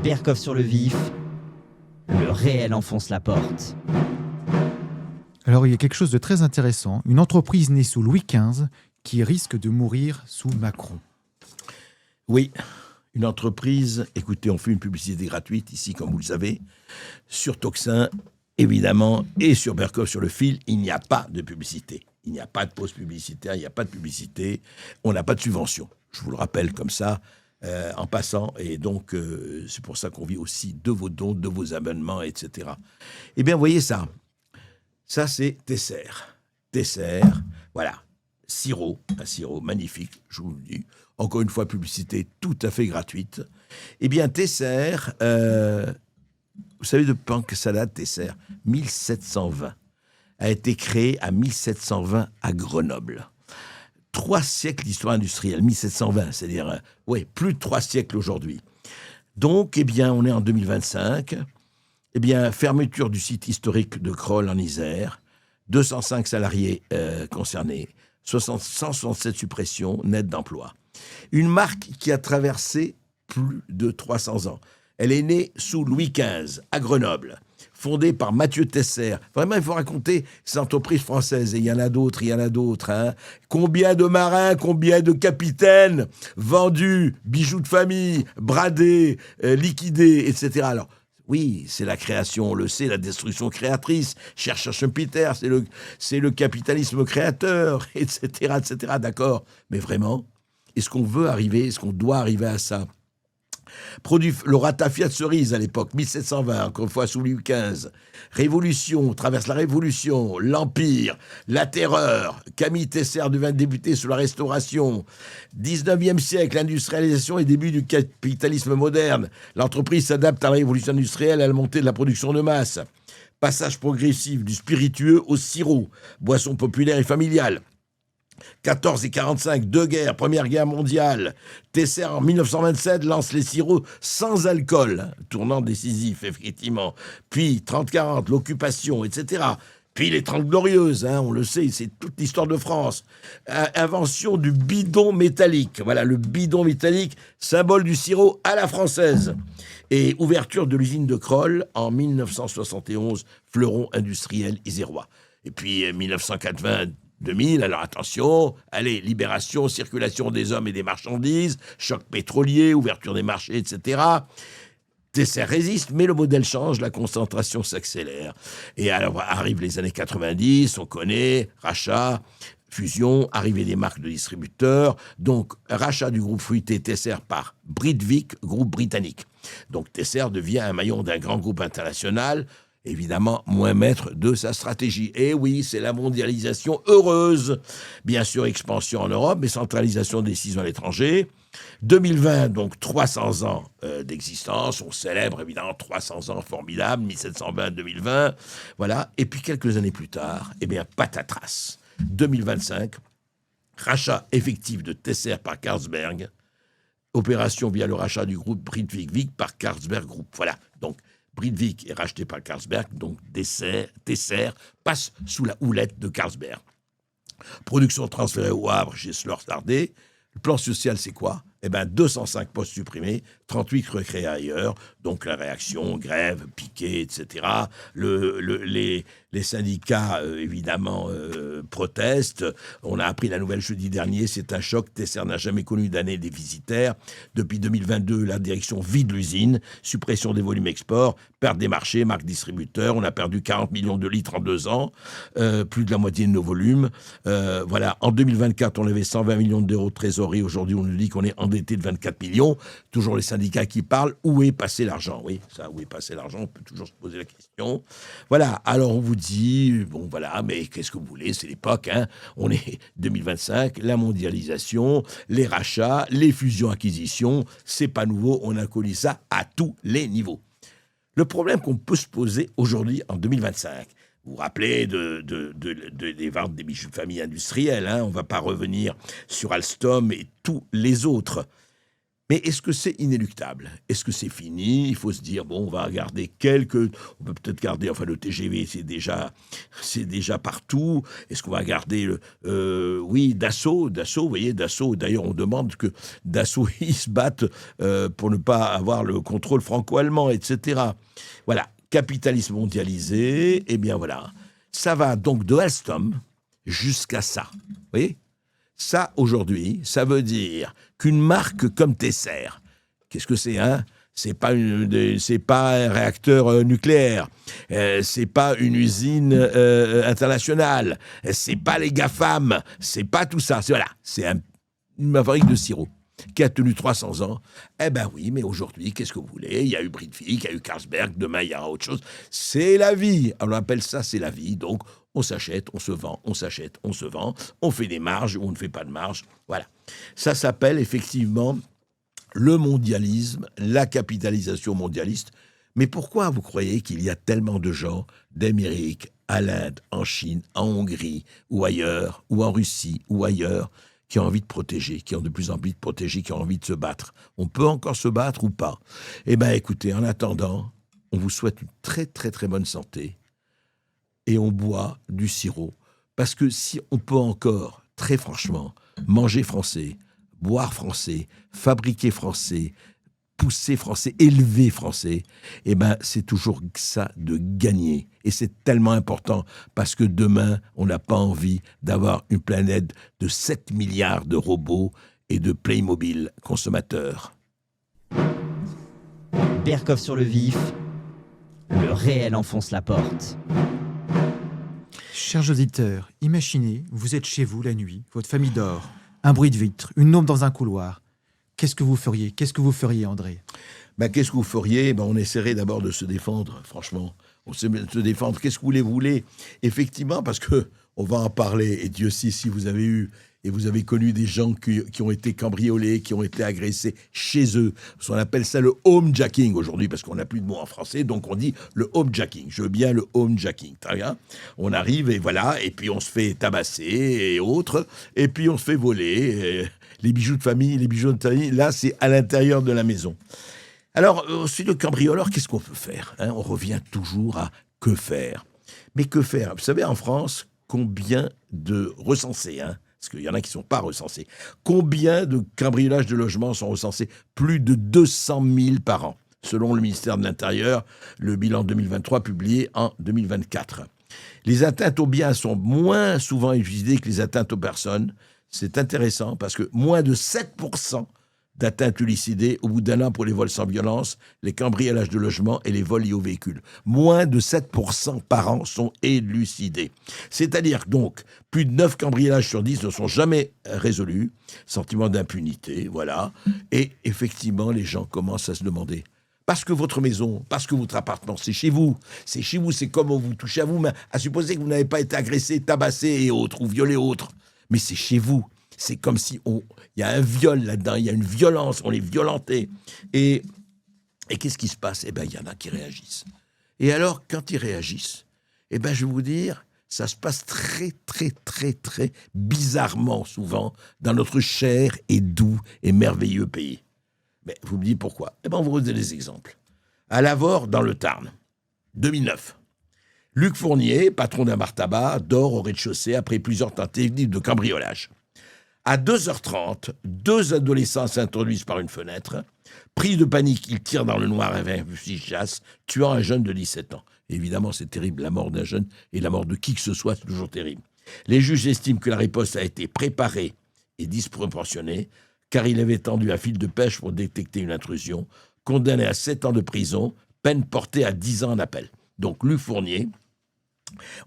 Berkoff sur le vif, le réel enfonce la porte. Alors, il y a quelque chose de très intéressant. Une entreprise née sous Louis XV qui risque de mourir sous Macron. Oui, une entreprise, écoutez, on fait une publicité gratuite ici, comme vous le savez, sur Toxin, évidemment, et sur Berkoff sur le fil, il n'y a pas de publicité. Il n'y a pas de pause publicitaire, il n'y a pas de publicité, on n'a pas de subvention. Je vous le rappelle comme ça, en passant, et donc c'est pour ça qu'on vit aussi de vos dons, de vos abonnements, etc. Eh bien, voyez ça. Ça, c'est Tesser. Tesser, voilà. Sirop, un sirop magnifique, je vous le dis. Encore une fois, publicité tout à fait gratuite. Eh bien, Tesser, vous savez de quand que ça date, Tesser 1720. A été créé à 1720 à Grenoble. 3 siècles d'histoire industrielle, 1720, c'est-à-dire, plus de 3 siècles aujourd'hui. Donc, eh bien, on est en 2025. Eh bien, fermeture du site historique de Crolles en Isère, 205 salariés concernés, 167 suppressions nettes d'emplois. Une marque qui a traversé plus de 300 ans. Elle est née sous Louis XV, à Grenoble, fondée par Mathieu Tesser. Vraiment, il faut raconter ces entreprises françaises, et il y en a d'autres, hein. Combien de marins, combien de capitaines vendus, bijoux de famille, bradés, liquidés, etc. Alors, oui, c'est la création, on le sait, la destruction créatrice. Cherche Schumpeter, c'est le capitalisme créateur, etc., d'accord. Mais vraiment, est-ce qu'on veut arriver, est-ce qu'on doit arriver à ça ? Produit le ratafia de cerise à l'époque, 1720, encore une fois sous Louis XV. Révolution, traverse la Révolution, l'Empire, la Terreur. Camille Tesser devint député sous la Restauration. 19e siècle, l'industrialisation et début du capitalisme moderne. L'entreprise s'adapte à la révolution industrielle et à la montée de la production de masse. Passage progressif du spiritueux au sirop, boisson populaire et familiale. 14 et 45, 2 guerres, Première Guerre mondiale. Tesser, en 1927, lance les sirops sans alcool, tournant décisif, effectivement. Puis, 30-40, l'occupation, etc. Puis, les 30 glorieuses, on le sait, c'est toute l'histoire de France. Invention du bidon métallique. Voilà, le bidon métallique, symbole du sirop à la française. Et ouverture de l'usine de Crolles en 1971, fleuron industriel isérois. Et puis, 1980, 2000, alors attention, allez, libération, circulation des hommes et des marchandises, choc pétrolier, ouverture des marchés, etc. Tesser résiste, mais le modèle change, la concentration s'accélère. Et alors arrivent les années 90, on connaît, rachat, fusion, arrivée des marques de distributeurs, donc rachat du groupe fruité Tesser par Britvic, groupe britannique. Donc Tesser devient un maillon d'un grand groupe international, évidemment, moins maître de sa stratégie. Et oui, c'est la mondialisation heureuse. Bien sûr, expansion en Europe, mais centralisation des décisions à l'étranger. 2020, donc 300 ans d'existence. On célèbre, évidemment, 300 ans formidables, 1720-2020. Voilà. Et puis, quelques années plus tard, eh bien, patatras. 2025, rachat effectif de Tesser par Carlsberg. Opération via le rachat du groupe Britvic par Carlsberg Group. Voilà. Donc, Britvic est racheté par Carlsberg, donc Tesser passe sous la houlette de Carlsberg. Production transférée au Havre chez Slor-Sardet. Le plan social, c'est quoi ? 205 postes supprimés, 38 recréés ailleurs. Donc la réaction, grève, piquet, etc. Les syndicats, évidemment, protestent. On a appris la nouvelle jeudi dernier, c'est un choc. Tesser n'a jamais connu d'année déficitaire. Depuis 2022, la direction vide l'usine. Suppression des volumes export, perte des marchés, marque distributeur. On a perdu 40 millions de litres en 2 ans. Plus de la moitié de nos volumes. Voilà, en 2024, on avait 120 millions d'euros de trésorerie. Aujourd'hui, on nous dit qu'on est endetté de 24 millions. Toujours les syndicats qui parlent. Où est passé l'argent ? Oui, ça, où est passé l'argent ? On peut toujours se poser la question. Voilà, alors on vous dit, bon voilà, mais qu'est-ce que vous voulez ? C'est l'époque, on est 2025, la mondialisation, les rachats, les fusions-acquisitions, c'est pas nouveau, on a connu ça à tous les niveaux. Le problème qu'on peut se poser aujourd'hui, en 2025, vous vous rappelez des ventes des bijoux de famille industriels, on ne va pas revenir sur Alstom et tous les autres. Mais est-ce que c'est inéluctable? Est-ce que c'est fini? Il faut se dire, bon, on va regarder on peut peut-être garder, enfin le TGV, c'est déjà partout. Est-ce qu'on va garder oui, Dassault, vous voyez, Dassault. D'ailleurs, on demande que Dassault, ils se battent pour ne pas avoir le contrôle franco-allemand, etc. Voilà, capitalisme mondialisé, eh bien voilà. Ça va donc de Alstom jusqu'à ça, vous voyez? Ça, aujourd'hui, ça veut dire qu'une marque comme Tesser, qu'est-ce que c'est, hein? C'est pas un réacteur nucléaire, c'est pas une usine internationale, c'est pas les GAFAM, c'est pas tout ça. C'est une fabrique de sirop qui a tenu 300 ans. Eh ben oui, mais aujourd'hui, qu'est-ce que vous voulez? Il y a eu Britvic, il y a eu Carlsberg, demain il y aura autre chose. C'est la vie. On appelle ça, c'est la vie. Donc, on s'achète, on se vend, on s'achète, on se vend, on fait des marges ou on ne fait pas de marge. Voilà. Ça s'appelle effectivement le mondialisme, la capitalisation mondialiste. Mais pourquoi vous croyez qu'il y a tellement de gens d'Amérique, à l'Inde, en Chine, en Hongrie, ou ailleurs, ou en Russie, ou ailleurs, qui ont envie de protéger, qui ont de plus en plus de protéger, qui ont envie de se battre? On peut encore se battre ou pas? Eh bien, écoutez, en attendant, on vous souhaite une très, très, très bonne santé. Et on boit du sirop. Parce que si on peut encore, très franchement, manger français, boire français, fabriquer français, pousser français, élever français, eh ben c'est toujours ça de gagner. Et c'est tellement important parce que demain, on n'a pas envie d'avoir une planète de 7 milliards de robots et de Playmobil consommateurs. Berkoff sur le vif, le réel enfonce la porte. Chers auditeurs, imaginez, vous êtes chez vous la nuit, votre famille dort, un bruit de vitre, une ombre dans un couloir. Qu'est-ce que vous feriez? Qu'est-ce que vous feriez, André? Qu'est-ce que vous feriez? On essaierait d'abord de se défendre, franchement. On se défendre. Qu'est-ce que vous voulez? Effectivement, parce que on va en parler. Et Dieu sait si vous avez eu et vous avez connu des gens qui ont été cambriolés, qui ont été agressés chez eux. On appelle ça le homejacking aujourd'hui, parce qu'on n'a plus de mot en français, donc on dit le homejacking. Je veux bien le homejacking, très bien. On arrive et voilà, et puis on se fait tabasser et autres, et puis on se fait voler. Les bijoux de famille, là c'est à l'intérieur de la maison. Alors, ensuite, le cambrioleur, qu'est-ce qu'on peut faire, hein? On revient toujours à que faire. Mais que faire? Vous savez, en France, combien de recensés, hein? Parce qu'il y en a qui ne sont pas recensés. Combien de cambriolages de logements sont recensés? Plus de 200 000 par an, selon le ministère de l'Intérieur, le bilan 2023 publié en 2024. Les atteintes aux biens sont moins souvent élucidées que les atteintes aux personnes. C'est intéressant parce que moins de 7% d'atteintes élucidées au bout d'un an pour les vols sans violence, les cambriolages de logements et les vols liés aux véhicules. Moins de 7% par an sont élucidés. C'est-à-dire donc, plus de 9 cambriolages sur 10 ne sont jamais résolus. Sentiment d'impunité, voilà. Et effectivement, les gens commencent à se demander, parce que votre maison, parce que votre appartement, c'est chez vous, c'est comme on vous touche à vous, mais à supposer que vous n'avez pas été agressé, tabassé et autres, ou violé autres, mais c'est chez vous. C'est comme si il y a un viol là-dedans, il y a une violence, on est violenté. Et qu'est-ce qui se passe? Eh bien, il y en a qui réagissent. Et alors, quand ils réagissent, eh bien, je vais vous dire, ça se passe très, très, très, très bizarrement souvent dans notre cher et doux et merveilleux pays. Mais vous me dites pourquoi? Eh bien, on vous donne des exemples. À Lavore, dans le Tarn, 2009. Luc Fournier, patron d'un bar tabac, dort au rez-de-chaussée après plusieurs tentatives de cambriolage. À 2h30, 2 adolescents s'introduisent par une fenêtre. Pris de panique, ils tirent dans le noir avec un fusil de chasse, tuant un jeune de 17 ans. Évidemment, c'est terrible, la mort d'un jeune et la mort de qui que ce soit, c'est toujours terrible. Les juges estiment que la riposte a été préparée et disproportionnée, car il avait tendu un fil de pêche pour détecter une intrusion, condamné à 7 ans de prison, peine portée à 10 ans en appel. Donc, Luc Fournier,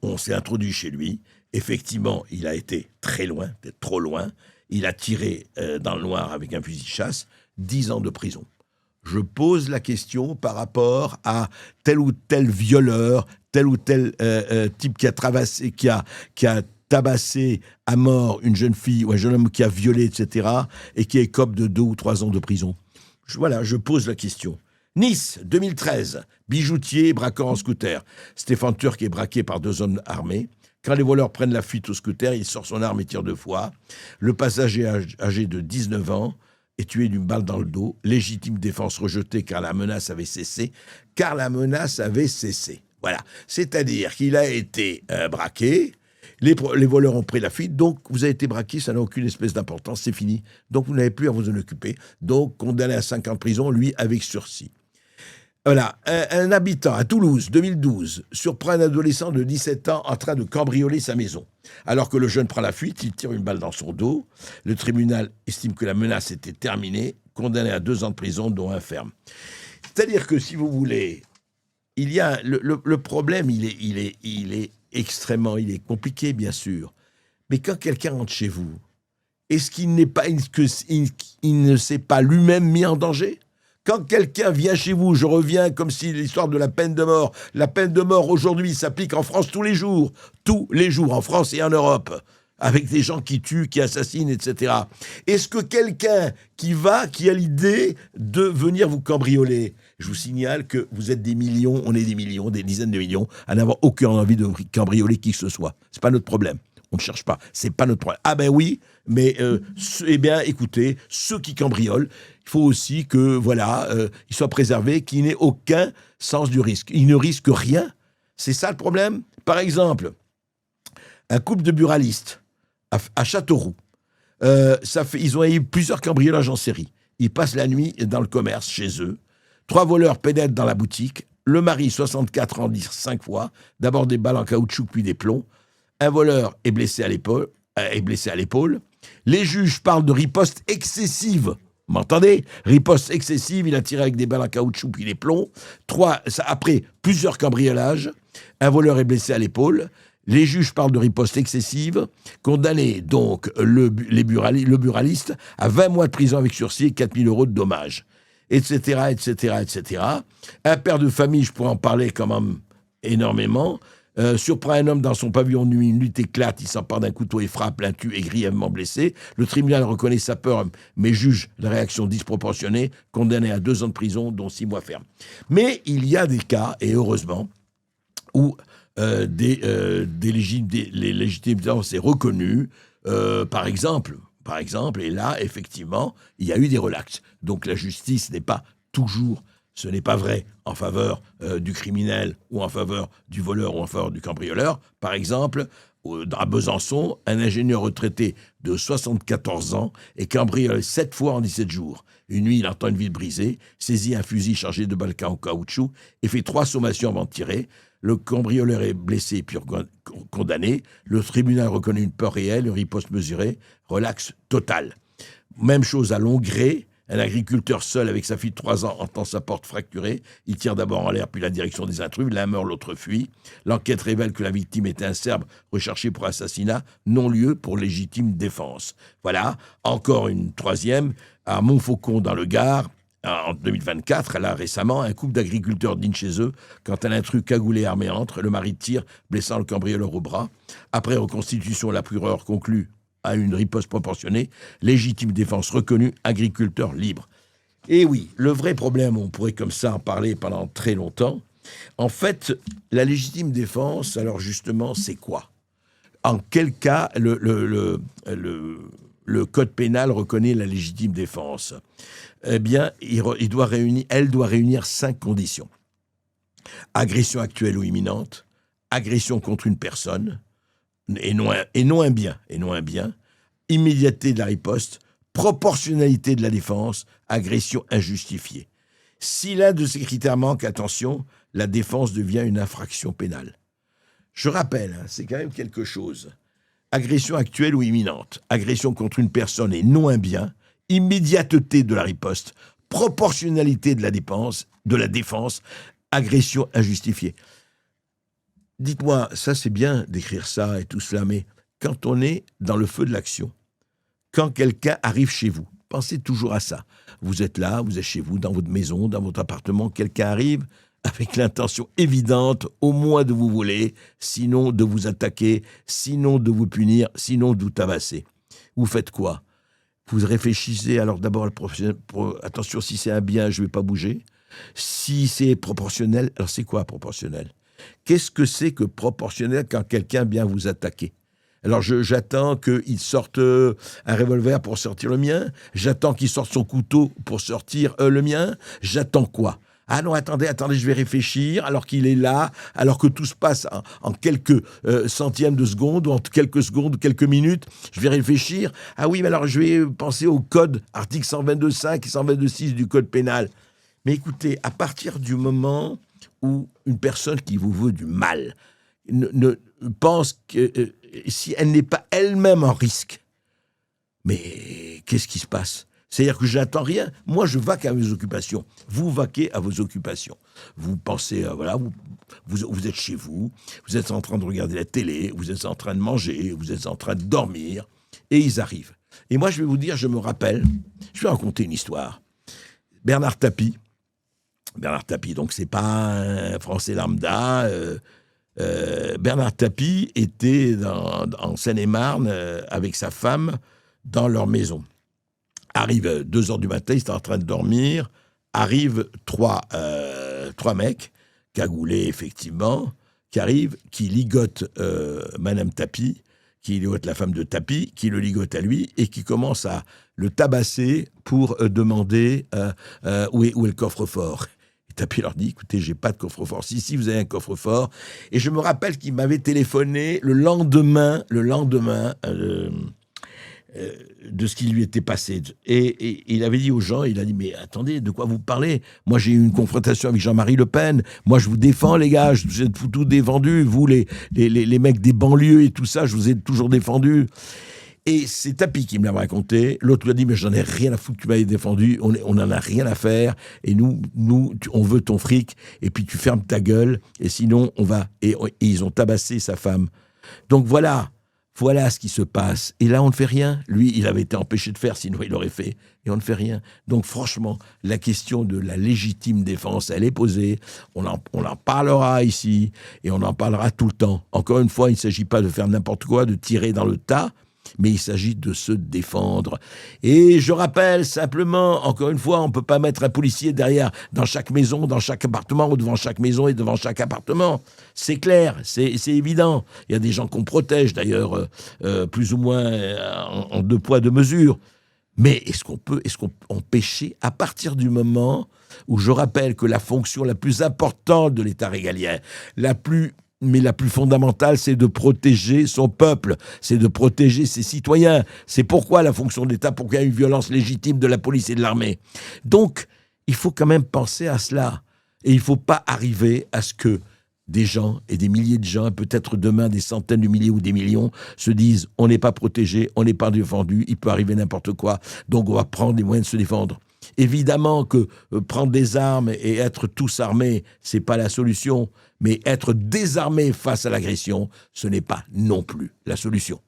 on s'est introduit chez lui. Effectivement, il a été très loin, peut-être trop loin. Il a tiré dans le noir avec un fusil de chasse, 10 ans de prison. Je pose la question par rapport à tel ou tel violeur, tel ou tel type qui a tabassé à mort une jeune fille ou un jeune homme qui a violé, etc., et qui écope de 2 ou 3 ans de prison. Je pose la question. Nice, 2013, bijoutier braquant en scooter. Stéphane Turc est braqué par 2 hommes armés. Quand les voleurs prennent la fuite au scooter, il sort son arme et tire 2 fois. Le passager âgé de 19 ans est tué d'une balle dans le dos. Légitime défense rejetée car la menace avait cessé. Voilà. C'est-à-dire qu'il a été braqué. Les voleurs ont pris la fuite, donc vous avez été braqué, ça n'a aucune espèce d'importance, c'est fini. Donc vous n'avez plus à vous en occuper. Donc condamné à 5 ans de prison, lui avec sursis. Voilà, un habitant à Toulouse, 2012, surprend un adolescent de 17 ans en train de cambrioler sa maison. Alors que le jeune prend la fuite, il tire une balle dans son dos. Le tribunal estime que la menace était terminée, condamné à 2 ans de prison, dont 1 ferme. C'est-à-dire que, si vous voulez, il y a le problème, il est extrêmement, il est compliqué, bien sûr. Mais quand quelqu'un rentre chez vous, est-ce qu'il ne s'est pas lui-même mis en danger ? Quand quelqu'un vient chez vous, je reviens comme si l'histoire de la peine de mort. La peine de mort, aujourd'hui, s'applique en France tous les jours, en France et en Europe, avec des gens qui tuent, qui assassinent, etc. Est-ce que quelqu'un qui a l'idée de venir vous cambrioler ? Je vous signale que vous êtes des millions, on est des millions, des dizaines de millions, à n'avoir aucune envie de cambrioler qui que ce soit. C'est pas notre problème. On ne cherche pas. C'est pas notre problème. Ah ben oui, mais écoutez, ceux qui cambriolent, il faut aussi que ils soient préservés, qu'il n'ait aucun sens du risque. Ils ne risquent rien. C'est ça le problème. Par exemple, un couple de buralistes à Châteauroux, ils ont eu plusieurs cambriolages en série. Ils passent la nuit dans le commerce chez eux. 3 voleurs pénètrent dans la boutique. Le mari, 64 ans, dit 5 fois. D'abord des balles en caoutchouc, puis des plombs. Un voleur est blessé à l'épaule. Les juges parlent de riposte excessive. Vous m'entendez ? Riposte excessive, il a tiré avec des balles en caoutchouc puis des plombs. Après plusieurs cambriolages, un voleur est blessé à l'épaule. Les juges parlent de riposte excessive. Condamné donc le buraliste à 20 mois de prison avec sursis et 4 000 € de dommages. Etc., etc., etc. Un père de famille, je pourrais en parler quand même énormément, surprend un homme dans son pavillon de nuit, une lutte éclate, il s'empare d'un couteau et frappe, l'intue est grièvement blessé. Le tribunal reconnaît sa peur, mais juge la réaction disproportionnée, condamné à 2 ans de prison, dont 6 mois ferme. Mais il y a des cas, et heureusement, où les légitimités c'est reconnu, par exemple, et là, effectivement, il y a eu des relax. Donc la justice n'est pas toujours... Ce n'est pas vrai en faveur du criminel ou en faveur du voleur ou en faveur du cambrioleur. Par exemple, à Besançon, un ingénieur retraité de 74 ans est cambriolé 7 fois en 17 jours. Une nuit, il entend une vitre brisée, saisit un fusil chargé de balles en caoutchouc et fait 3 sommations avant de tirer. Le cambrioleur est blessé puis condamné. Le tribunal reconnaît une peur réelle, une riposte mesurée, relax total. Même chose à Longré. Un agriculteur seul avec sa fille de 3 ans entend sa porte fracturée. Il tire d'abord en l'air puis la direction des intrus. L'un meurt, l'autre fuit. L'enquête révèle que la victime était un Serbe recherché pour assassinat, non-lieu pour légitime défense. Voilà, encore une 3e, à Montfaucon dans le Gard, en 2024, là récemment, un couple d'agriculteurs dîne chez eux quand un intrus cagoulé armé entre. Le mari tire, blessant le cambrioleur au bras. Après reconstitution, la procureur conclut à une riposte proportionnée, légitime défense reconnue, agriculteur libre. Et oui, le vrai problème, on pourrait comme ça en parler pendant très longtemps. En fait, la légitime défense, alors justement, c'est quoi ? En quel cas le code pénal reconnaît la légitime défense ? Eh bien, elle doit réunir 5 conditions. Agression actuelle ou imminente, agression contre une personne, et non un bien, immédiateté de la riposte, proportionnalité de la défense, agression injustifiée. Si l'un de ces critères manque, attention, la défense devient une infraction pénale. Je rappelle, c'est quand même quelque chose. Agression actuelle ou imminente, agression contre une personne et non un bien, immédiateté de la riposte, proportionnalité de la défense, agression injustifiée. Dites-moi, ça c'est bien d'écrire ça et tout cela, mais quand on est dans le feu de l'action, quand quelqu'un arrive chez vous, pensez toujours à ça. Vous êtes là, vous êtes chez vous, dans votre maison, dans votre appartement, quelqu'un arrive avec l'intention évidente, au moins de vous voler, sinon de vous attaquer, sinon de vous punir, sinon de vous tabasser. Vous faites quoi ? Vous réfléchissez, alors d'abord, attention, si c'est un bien, je ne vais pas bouger. Si c'est proportionnel, alors c'est quoi proportionnel ? Qu'est-ce que c'est que proportionnel quand quelqu'un vient vous attaquer ? Alors j'attends qu'il sorte un revolver pour sortir le mien. J'attends qu'il sorte son couteau pour sortir le mien. J'attends quoi? Ah non, attendez, je vais réfléchir, alors qu'il est là, alors que tout se passe en quelques centièmes de seconde, ou en quelques secondes, quelques minutes, je vais réfléchir. Ah oui, mais alors je vais penser au code, article 122.5 et 122.6 du code pénal. Mais écoutez, à partir du moment où une personne qui vous veut du mal ne pense que si elle n'est pas elle-même en risque, mais qu'est-ce qui se passe? C'est-à-dire que j'attends rien. Moi, je vaque à mes occupations. Vous vaquez à vos occupations. Vous pensez, voilà, vous êtes chez vous, vous êtes en train de regarder la télé, vous êtes en train de manger, vous êtes en train de dormir, et ils arrivent. Et moi, je vais vous dire, je me rappelle, je vais raconter une histoire. Bernard Tapie, donc c'est pas un Français lambda. Bernard Tapie était en Seine-et-Marne avec sa femme dans leur maison. Arrive 2h du matin, ils étaient en train de dormir. Arrivent trois mecs, cagoulés effectivement, qui arrivent, qui ligotent Madame Tapie, qui ligote la femme de Tapie, qui le ligote à lui, et qui commence à le tabasser pour demander où est le coffre-fort. Et Tapie leur dit, écoutez, j'ai pas de coffre-fort. Si, vous avez un coffre-fort. Et je me rappelle qu'il m'avait téléphoné le lendemain de ce qui lui était passé. Et il avait dit aux gens, il a dit, mais attendez, de quoi vous parlez? Moi, j'ai eu une confrontation avec Jean-Marie Le Pen. Moi, je vous défends, les gars. Vous êtes tout défendus. Vous, les mecs des banlieues et tout ça, je vous ai toujours défendus. Et c'est Tapie qui me l'a raconté. L'autre lui a dit, mais j'en ai rien à foutre, tu m'avais défendu. On n'en a rien à faire. Et nous, on veut ton fric. Et puis, tu fermes ta gueule. Et sinon, on va... Et ils ont tabassé sa femme. Donc, voilà ce qui se passe. Et là, on ne fait rien. Lui, il avait été empêché de faire, sinon il aurait fait. Et on ne fait rien. Donc, franchement, la question de la légitime défense, elle est posée. On en parlera ici. Et on en parlera tout le temps. Encore une fois, il ne s'agit pas de faire n'importe quoi, de tirer dans le tas, mais il s'agit de se défendre. Et je rappelle simplement, encore une fois, on ne peut pas mettre un policier derrière, dans chaque maison, dans chaque appartement, ou devant chaque maison et devant chaque appartement. C'est clair, c'est évident. Il y a des gens qu'on protège, d'ailleurs, plus ou moins en 2 poids, 2 mesures. Mais est-ce qu'on peut empêcher, à partir du moment où je rappelle que la fonction la plus importante de l'État régalien, la plus fondamentale, c'est de protéger son peuple, c'est de protéger ses citoyens. C'est pourquoi la fonction de l'État, pourquoi il y a une violence légitime de la police et de l'armée. Donc, il faut quand même penser à cela. Et il ne faut pas arriver à ce que des gens, et des milliers de gens, peut-être demain des centaines de milliers ou des millions, se disent « on n'est pas protégé, on n'est pas défendu, il peut arriver n'importe quoi, donc on va prendre les moyens de se défendre ». Évidemment que prendre des armes et être tous armés, c'est pas la solution, mais être désarmé face à l'agression, ce n'est pas non plus la solution.